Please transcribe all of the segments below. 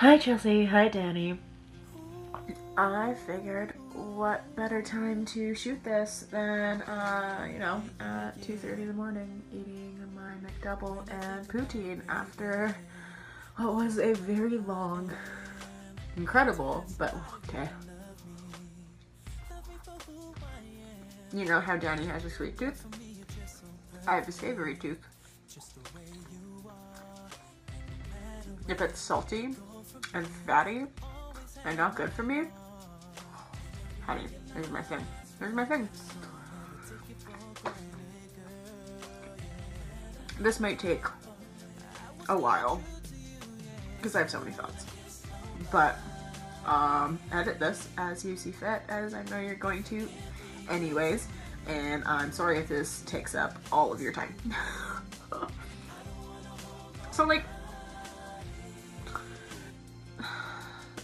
Hi Chelsea, hi Danny. I figured what better time to shoot this than, at 2:30 in the morning eating my McDouble and poutine after what was a very long, incredible, but okay. You know how Danny has a sweet tooth? I have a savory tooth. If it's salty and fatty and not good for me, honey, here's my thing. Here's my thing. This might take a while because I have so many thoughts. But edit this as you see fit, as I know you're going to anyways. And I'm sorry if this takes up all of your time. So like,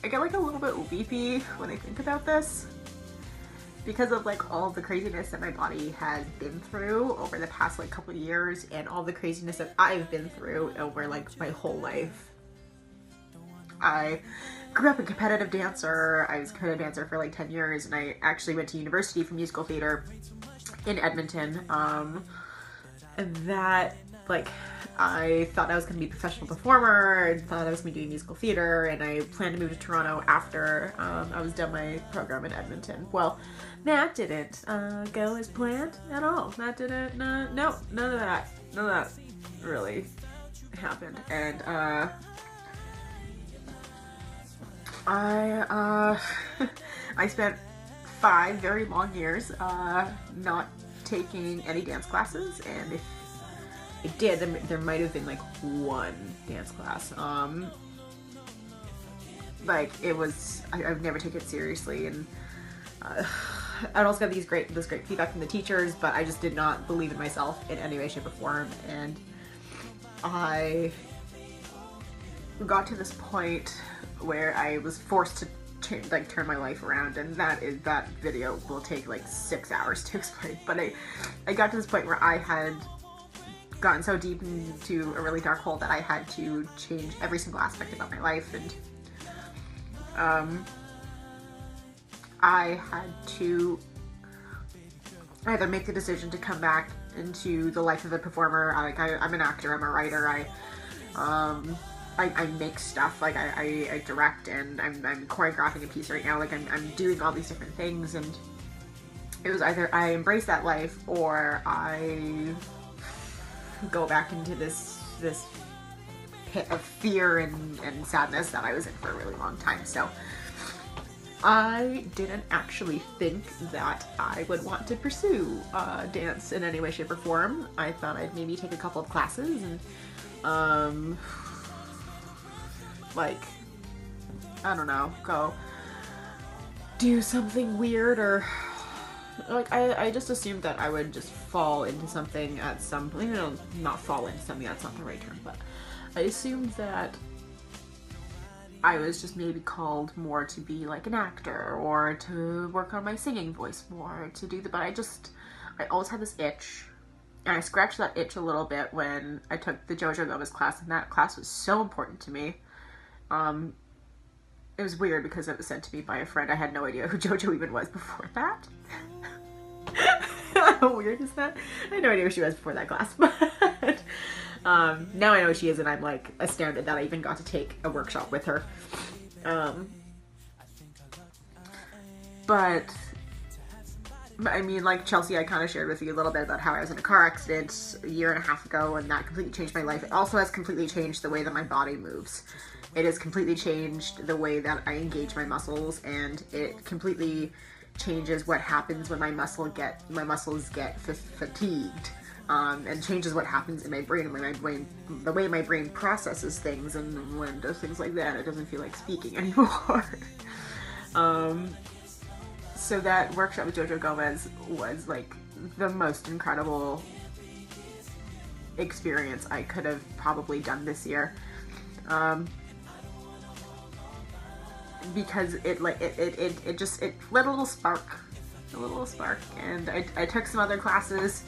I get like a little bit weepy when I think about this because of like all the craziness that my body has been through over the past like couple of years, and all the craziness that I've been through over like my whole life. I grew up a competitive dancer. I was a competitive dancer for like 10 years, and I actually went to university for musical theater in Edmonton. And that, like, I thought I was going to be a professional performer, and thought I was going to be doing musical theater, and I planned to move to Toronto after I was done my program in Edmonton. Well, that didn't go as planned at all. That didn't, no, none of that really happened. And I spent 5 very long years not taking any dance classes, and if I did, there might have been like 1 dance class. Like it was, I've never taken it seriously, and I also got this great feedback from the teachers, but I just did not believe in myself in any way, shape, or form, and I got to this point where I was forced to turn my life around, and that video will take like 6 hours to explain. But I got to this point where I had gotten so deep into a really dark hole that I had to change every single aspect about my life, and I had to either make the decision to come back into the life of a performer. I'm an actor, I'm a writer, I make stuff, like I direct, and I'm choreographing a piece right now, like I'm doing all these different things, and it was either I embrace that life or I go back into this pit of fear and sadness that I was in for a really long time. So I didn't actually think that I would want to pursue dance in any way, shape, or form. I thought I'd maybe take a couple of classes and like, I don't know, go do something weird, or like I just assumed that I would just fall into something at some point. Not fall into something, that's not the right term, but I assumed that I was just maybe called more to be like an actor, or to work on my singing voice more, to do but I always had this itch, and I scratched that itch a little bit when I took the JoJo Gomez class, and that class was so important to me. It was weird because it was sent to me by a friend. I had no idea who JoJo even was before that. How weird is that? I had no idea who she was before that class, but now I know who she is, and I'm like astounded that I even got to take a workshop with her. But I mean, like Chelsea, I kind of shared with you a little bit about how I was in a car accident a year and a half ago, and that completely changed my life. It also has completely changed the way that my body moves. It has completely changed the way that I engage my muscles, and it completely changes what happens when my muscles get fatigued, and changes what happens in my brain, the way my brain processes things, and when it does things like that, it doesn't feel like speaking anymore. So that workshop with JoJo Gomez was like the most incredible experience I could have probably done this year. Because it lit a little spark, and I took some other classes,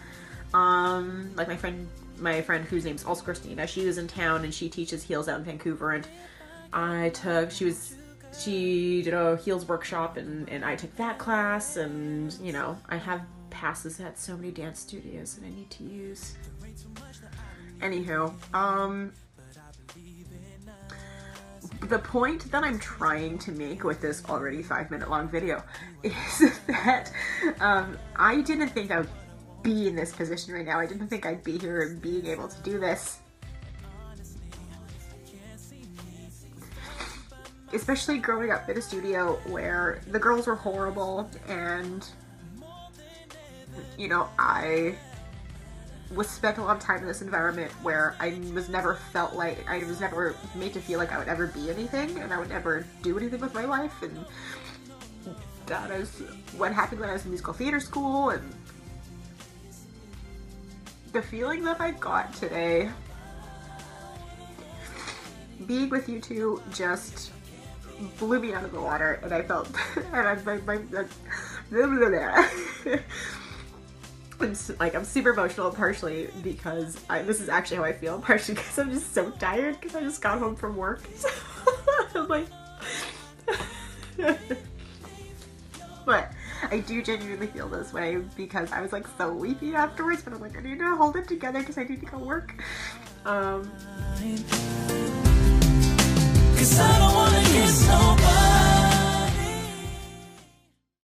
like my friend whose name's also Christina. She was in town, and she teaches heels out in Vancouver, and she did a heels workshop, and I took that class, and you know, I have passes at so many dance studios that I need to use. Anywho, the point that I'm trying to make with this already 5-minute long video is that I didn't think I would be in this position right now. I didn't think I'd be here and being able to do this. Especially growing up in a studio where the girls were horrible, and you know, I was spent a lot of time in this environment where I was never made to feel like I would ever be anything, and I would never do anything with my life, and that is what happened when I was in musical theater school. And the feeling that I got today being with you two just blew me out of the water, and I felt, and I'm super emotional, partially because this is actually how I feel, partially because I'm just so tired because I just got home from work. So I'm like, but I do genuinely feel this way because I was like so weepy afterwards, but I'm like, I need to hold it together because I need to go work. 'Cause I don't wanna get so